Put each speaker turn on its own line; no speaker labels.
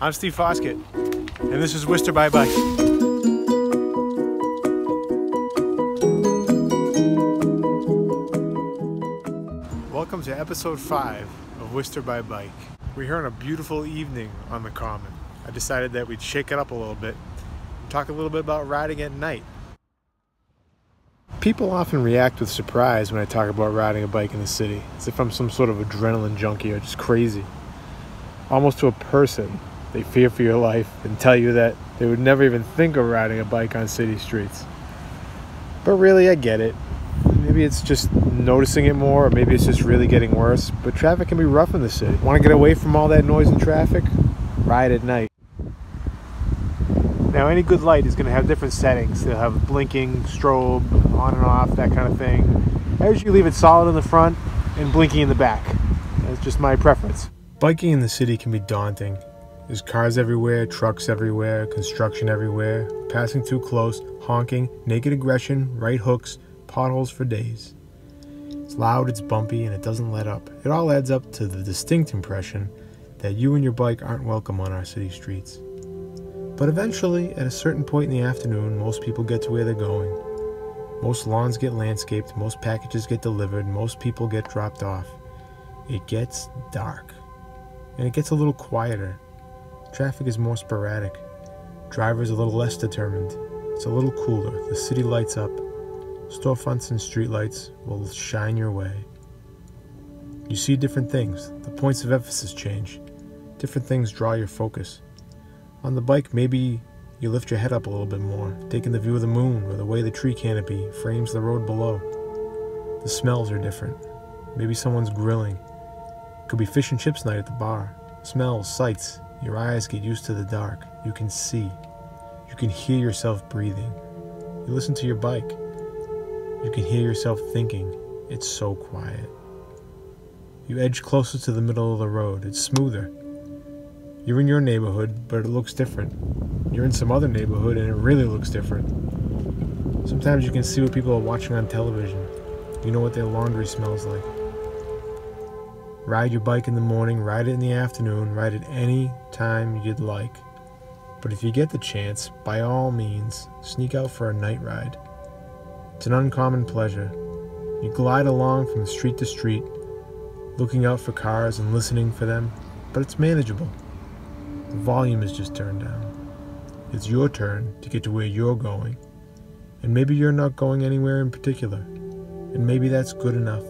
I'm Steve Foskett, and this is Worcester By Bike. Welcome to episode 5 of Worcester By Bike. We're here on a beautiful evening on the Common. I decided that we'd shake it up a little bit and talk a little bit about riding at night. People often react with surprise when I talk about riding a bike in the city, as if I'm some sort of adrenaline junkie or just crazy. Almost to a person, they fear for your life and tell you that they would never even think of riding a bike on city streets. But really, I get it. Maybe it's just noticing it more, or maybe it's just really getting worse. But traffic can be rough in the city. Want to get away from all that noise and traffic? Ride at night. Now, any good light is going to have different settings. They'll have blinking, strobe, on and off, that kind of thing. I usually leave it solid in the front and blinking in the back. That's just my preference. Biking in the city can be daunting. There's cars everywhere, trucks everywhere, construction everywhere, passing too close, honking, naked aggression, right hooks, potholes for days. It's loud, it's bumpy, and it doesn't let up. It all adds up to the distinct impression that you and your bike aren't welcome on our city streets. But eventually, at a certain point in the afternoon, most people get to where they're going. Most lawns get landscaped, most packages get delivered, most people get dropped off. It gets dark. And it gets a little quieter. Traffic is more sporadic. Drivers a little less determined. It's a little cooler. The city lights up. Storefronts and streetlights will shine your way. You see different things. The points of emphasis change. Different things draw your focus. On the bike, maybe you lift your head up a little bit more, taking the view of the moon or the way the tree canopy frames the road below. The smells are different. Maybe someone's grilling. It could be fish and chips night at the bar. Smells, sights. Your eyes get used to the dark. You can see. You can hear yourself breathing. You listen to your bike. You can hear yourself thinking. It's so quiet. You edge closer to the middle of the road. It's smoother. You're in your neighborhood, but it looks different. You're in some other neighborhood, and it really looks different. Sometimes you can see what people are watching on television. You know what their laundry smells like. Ride your bike in the morning, ride it in the afternoon, ride it any time you'd like. But if you get the chance, by all means, sneak out for a night ride. It's an uncommon pleasure. You glide along from street to street, looking out for cars and listening for them, but it's manageable. The volume is just turned down. It's your turn to get to where you're going, and maybe you're not going anywhere in particular, and maybe that's good enough.